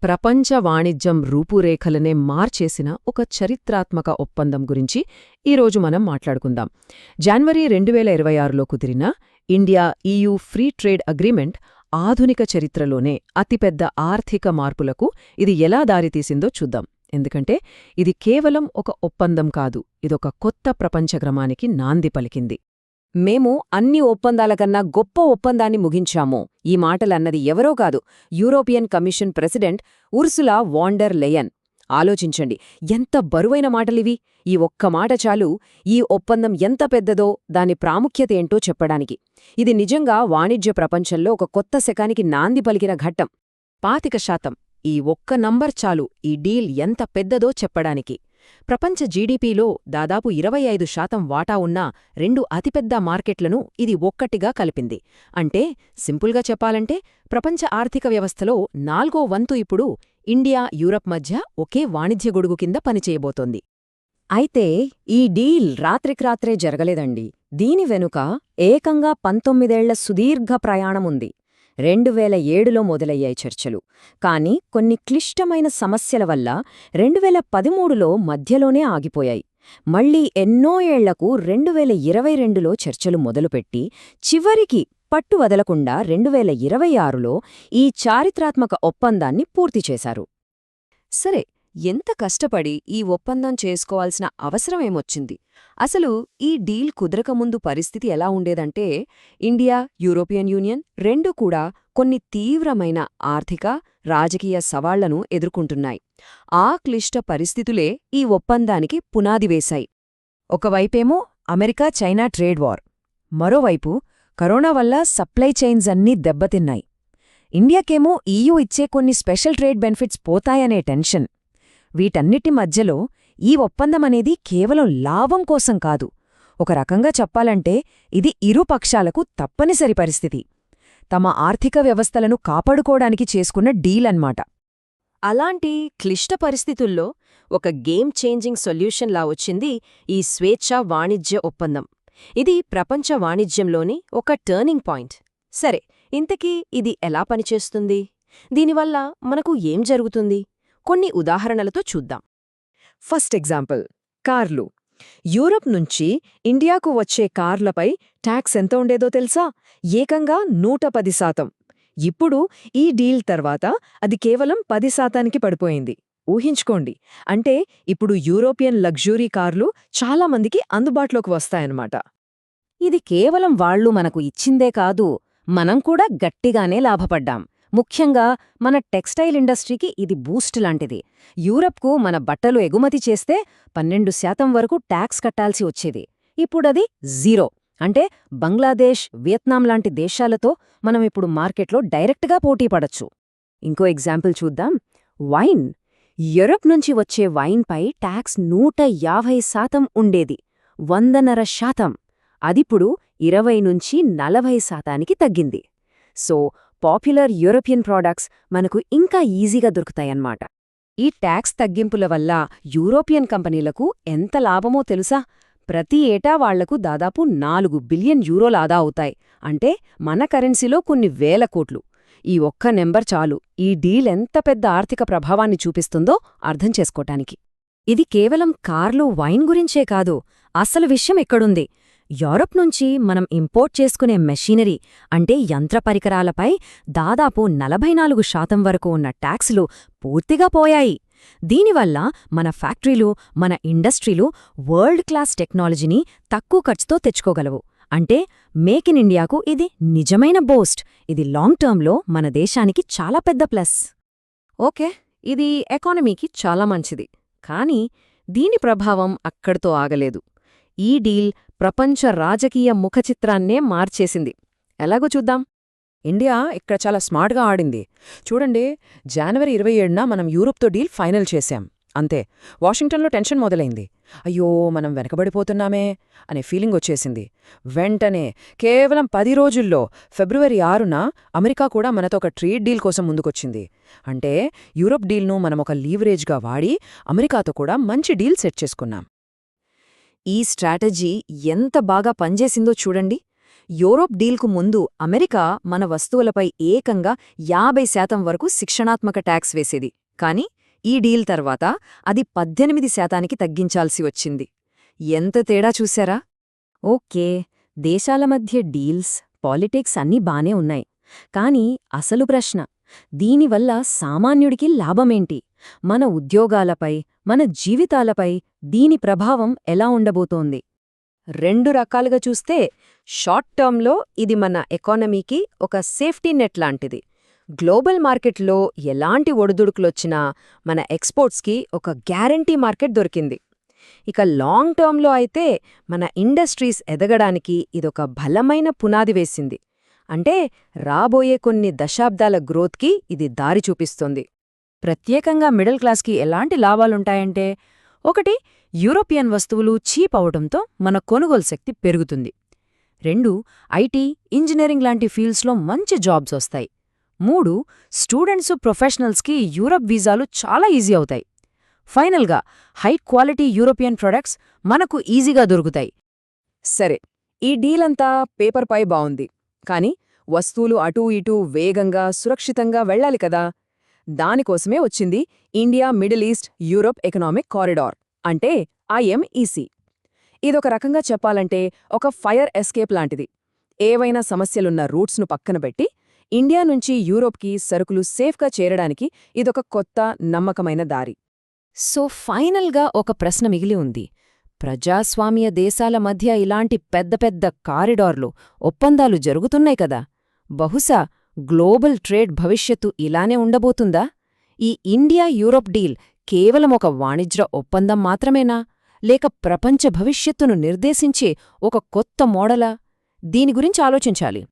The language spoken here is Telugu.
ప్రపంచ వాణిజ్యం రూపురేఖలనే మార్చేసిన ఒక చరిత్రాత్మక ఒప్పందం గురించి ఈరోజు మనం మాట్లాడుకుందాం. జనవరి 2026లో కుదిరిన ఇండియా-EU ఫ్రీ ట్రేడ్ అగ్రీమెంట్ ఆధునిక చరిత్రలోనే అతిపెద్ద ఆర్థిక మార్పులకు ఇది ఎలా దారితీసిందో చూద్దాం. ఎందుకంటే ఇది కేవలం ఒక ఒప్పందం కాదు, ఇదొక కొత్త ప్రపంచక్రమానికి నాంది పలికింది. మేము అన్ని ఒప్పందాలకన్నా గొప్ప ఒప్పందాన్ని ముగించాము. ఈ మాటలన్నది ఎవరో కాదు, European commission president Ursula van der లెయన్. ఆలోచించండి, ఎంత బరువైన మాటలివి! ఈ ఒక్క మాట చాలు ఈ ఒప్పందం ఎంత పెద్దదో, దాని ప్రాముఖ్యత ఏంటో చెప్పడానికి. ఇది నిజంగా వాణిజ్య ప్రపంచంలో ఒక కొత్త శకానికి నాంది పలికిన ఘట్టం. 25%, ఈ ఒక్క నంబర్ చాలు ఈ డీల్ ఎంత పెద్దదో చెప్పడానికి. ప్రపంచ జీడీపీలో దాదాపు 25% వాటా ఉన్న రెండు అతిపెద్ద మార్కెట్లను ఇది ఒక్కటిగా కలిపింది. అంటే సింపుల్గా చెప్పాలంటే ప్రపంచ ఆర్థిక వ్యవస్థలో 4వ వంతు ఇప్పుడు ఇండియా, యూరప్ మధ్య ఒకే వాణిజ్య గొడుగు కింద పనిచేయబోతోంది. అయితే ఈ డీల్ రాత్రిక్రాత్రే జరగలేదండి. దీని వెనుక ఏకంగా 19 ఏళ్ల సుదీర్ఘ ప్రయాణముంది. 2007లో మొదలయ్యాయి చర్చలు. కానీ కొన్ని క్లిష్టమైన సమస్యల వల్ల 2013లో మధ్యలోనే ఆగిపోయాయి. మళ్లీ ఎన్నో ఏళ్లకు 2022లో చర్చలు మొదలుపెట్టి చివరికి పట్టు వదలకుండా 2026లో ఈ చారిత్రాత్మక ఒప్పందాన్ని పూర్తి చేశారు. సరే, ఎంత కష్టపడి ఈ ఒప్పందం చేసుకోవాల్సిన అవసరమేమొచ్చింది? అసలు ఈ డీల్ కుదరకముందు పరిస్థితి ఎలా ఉండేదంటే, ఇండియా, యూరోపియన్ యూనియన్ రెండూ కూడా కొన్ని తీవ్రమైన ఆర్థిక, రాజకీయ సవాళ్లను ఎదుర్కొంటున్నాయి. ఆ క్లిష్ట పరిస్థితులే ఈ ఒప్పందానికి పునాది వేశాయి. ఒకవైపేమో అమెరికా చైనా ట్రేడ్ వార్, మరోవైపు కరోనా వల్ల సప్లై చైన్స్ అన్నీ దెబ్బతిన్నాయి. ఇండియాకేమో EU ఇచ్చే కొన్ని స్పెషల్ ట్రేడ్ బెనిఫిట్స్ పోతాయనే టెన్షన్. వీటన్నిటి మధ్యలో ఈ ఒప్పందమనేది కేవలం లాభం కోసం కాదు, ఒక రకంగా చెప్పాలంటే ఇది ఇరు పక్షాలకు తప్పనిసరి పరిస్థితి. తమ ఆర్థిక వ్యవస్థలను కాపాడుకోవడానికి చేసుకున్న డీల్ అన్నమాట. అలాంటి క్లిష్ట పరిస్థితుల్లో ఒక గేమ్ చేంజింగ్ సొల్యూషన్లా వచ్చింది ఈ స్వేచ్ఛా వాణిజ్య ఒప్పందం. ఇది ప్రపంచ వాణిజ్యంలోని ఒక టర్నింగ్ పాయింట్. సరే, ఇంతకీ ఇది ఎలా పనిచేస్తుంది? దీనివల్ల మనకు ఏం జరుగుతుంది? కొన్ని ఉదాహరణలతో చూద్దాం. ఫస్ట్ ఎగ్జాంపుల్, కార్లు. యూరప్ నుంచి ఇండియాకు వచ్చే కార్లపై ట్యాక్స్ ఎంత ఉండేదో తెలుసా? ఏకంగా 110%. ఇప్పుడు ఈ డీల్ తర్వాత అది కేవలం 10%కి పడిపోయింది. ఊహించుకోండి, అంటే ఇప్పుడు యూరోపియన్ లగ్జరీ కార్లు చాలామందికి అందుబాటులోకి వస్తాయన్నమాట. ఇది కేవలం వాళ్లు మనకు ఇచ్చిందే కాదు, మనం కూడా గట్టిగానే లాభపడ్డాం. ముఖ్యంగా మన టెక్స్టైల్ ఇండస్ట్రీకి ఇది బూస్ట్ లాంటిది. యూరప్కు మన బట్టలు ఎగుమతి చేస్తే 12% వరకు ట్యాక్స్ కట్టాల్సి వచ్చేది. ఇప్పుడది 0. అంటే బంగ్లాదేశ్, వియత్నాం లాంటి దేశాలతో మనం ఇప్పుడు మార్కెట్లో డైరెక్ట్గా పోటీ పడొచ్చు. ఇంకో ఎగ్జాంపుల్ చూద్దాం, వైన్. యూరప్ నుంచి వచ్చే వైన్పై ట్యాక్స్ 150% ఉండేది, 100%. అదిప్పుడు 20-40%కి తగ్గింది. సో పాపులర్ యూరోపియన్ ప్రోడక్ట్స్ మనకు ఇంకా ఈజీగా దొరుకుతాయన్నమాట. ఈ ట్యాక్స్ తగ్గింపుల వల్ల యూరోపియన్ కంపెనీలకు ఎంత లాభమో తెలుసా? ప్రతి ఏటా వాళ్లకు దాదాపు 4 బిలియన్ యూరోలు ఆదా అవుతాయి. అంటే మన కరెన్సీలో కొన్ని వేల కోట్లు. ఈ ఒక్క నెంబర్ చాలు ఈ డీల్ ఎంత పెద్ద ఆర్థిక ప్రభావాన్ని చూపిస్తుందో అర్థం చేసుకోటానికి. ఇది కేవలం కార్లు, వైన్ గురించే కాదు. అసలు విషయం ఎక్కడుంది? యూరప్ నుంచి మనం ఇంపోర్ట్ చేసుకునే మెషీనరీ, అంటే యంత్ర పరికరాలపై దాదాపు 44% వరకు ఉన్న ట్యాక్సులు పూర్తిగా పోయాయి. దీనివల్ల మన ఫ్యాక్టరీలు, మన ఇండస్ట్రీలు వరల్డ్ క్లాస్ టెక్నాలజీని తక్కువ ఖర్చుతో తెచ్చుకోగలవు. అంటే మేక్ ఇన్ ఇండియాకు ఇది నిజమైన బూస్ట్. ఇది లాంగ్ టర్మ్లో మన దేశానికి చాలా పెద్ద ప్లస్. ఓకే, ఇది ఎకానమీకి చాలా మంచిది. కానీ దీని ప్రభావం అక్కడితో ఆగలేదు. ఈ డీల్ ప్రపంచ రాజకీయ ముఖచిత్రాన్నే మార్చేసింది. ఎలాగో చూద్దాం. ఇండియా ఇక్కడ చాలా స్మార్ట్గా ఆడింది. చూడండి, జనవరి 27న మనం యూరోప్తో డీల్ ఫైనల్ చేశాం. అంతే, వాషింగ్టన్లో టెన్షన్ మొదలైంది. అయ్యో, మనం వెనకబడిపోతున్నామే అనే ఫీలింగ్ వచ్చేసింది. వెంటనే కేవలం 10 రోజుల్లో ఫిబ్రవరి 6న అమెరికా కూడా మనతో ఒక ట్రేడ్ డీల్ కోసం ముందుకొచ్చింది. అంటే యూరోప్ డీల్ను మనం ఒక లీవరేజ్గా వాడి అమెరికాతో కూడా మంచి డీల్ సెట్ చేసుకున్నాం. ఈ స్ట్రాటజీ ఎంత బాగా పనిచేసిందో చూడండి. యూరోప్ డీల్కు ముందు అమెరికా మన వస్తువులపై ఏకంగా 50% వరకు శిక్షణాత్మక ట్యాక్స్ వేసేది. కాని ఈ డీల్ తర్వాత అది 18%కి తగ్గించాల్సి వచ్చింది. ఎంత తేడా చూశారా? ఓకే, దేశాల మధ్య డీల్స్, పాలిటిక్స్ అన్నీ బానే ఉన్నాయి. కాని అసలు ప్రశ్న, దీనివల్ల సామాన్యుడికి లాభమేంటి? మన ఉద్యోగాలపై, మన జీవితాలపై దీని ప్రభావం ఎలా ఉండబోతోంది? 2 రకాలుగా చూస్తే షార్ట్ టర్మ్లో ఇది మన ఎకానమీకి ఒక సేఫ్టీ నెట్ లాంటిది. గ్లోబల్ మార్కెట్లో ఎలాంటి ఒడిదుడుకులొచ్చినా మన ఎక్స్పోర్ట్స్కి ఒక గ్యారంటీ మార్కెట్ దొరికింది. ఇక లాంగ్ టర్మ్లో అయితే మన ఇండస్ట్రీస్ ఎదగడానికి ఇదొక బలమైన పునాది వేసింది. అంటే రాబోయే కొన్ని దశాబ్దాల గ్రోత్కి ఇది దారి చూపిస్తుంది. ప్రత్యేకంగా మిడిల్ క్లాస్కి ఎలాంటి లాభాలుంటాయంటే, 1 యూరోపియన్ వస్తువులు చీప్ అవడంతో మన కొనుగోలు శక్తి పెరుగుతుంది. 2 ఐటీ, ఇంజనీరింగ్ లాంటి ఫీల్డ్స్లో మంచి జాబ్స్ వస్తాయి. 3 స్టూడెంట్సు, ప్రొఫెషనల్స్కి యూరప్ వీసాలు చాలా ఈజీ అవుతాయి. ఫైనల్గా హై క్వాలిటీ యూరోపియన్ ప్రొడక్ట్స్ మనకు ఈజీగా దొరుకుతాయి. సరే, ఈ డీలంతా పేపర్పై బావుంది. కాని వస్తువులు అటూ ఇటూ వేగంగా, సురక్షితంగా వెళ్ళాలి కదా. దానికోసమే వచ్చింది India middle east Europe economic corridor, అంటే IMEC. ఇదొక రకంగా చెప్పాలంటే ఒక ఫైర్ ఎస్కేప్ లాంటిది. ఏవైనా సమస్యలున్న రూట్స్ను పక్కనబెట్టి ఇండియా నుంచి యూరోప్కి సరుకులు సేఫ్గా చేరడానికి ఇదొక కొత్త, నమ్మకమైన దారి. సో ఫైనల్గా ఒక ప్రశ్న మిగిలి ఉంది. ప్రజాస్వామ్య దేశాల మధ్య ఇలాంటి పెద్ద పెద్ద కారిడార్లు, ఒప్పందాలు జరుగుతున్నాయి కదా. బహుశా గ్లోబల్ ట్రేడ్ భవిష్యత్తు ఇలానే ఉండబోతుందా? ఈ ఇండియా యూరోప్ డీల్ కేవలం ఒక వాణిజ్య ఒప్పందం మాత్రమేనా, లేక ప్రపంచ భవిష్యత్తును నిర్దేశించే ఒక కొత్త మోడలా? దీని గురించి ఆలోచించాలి.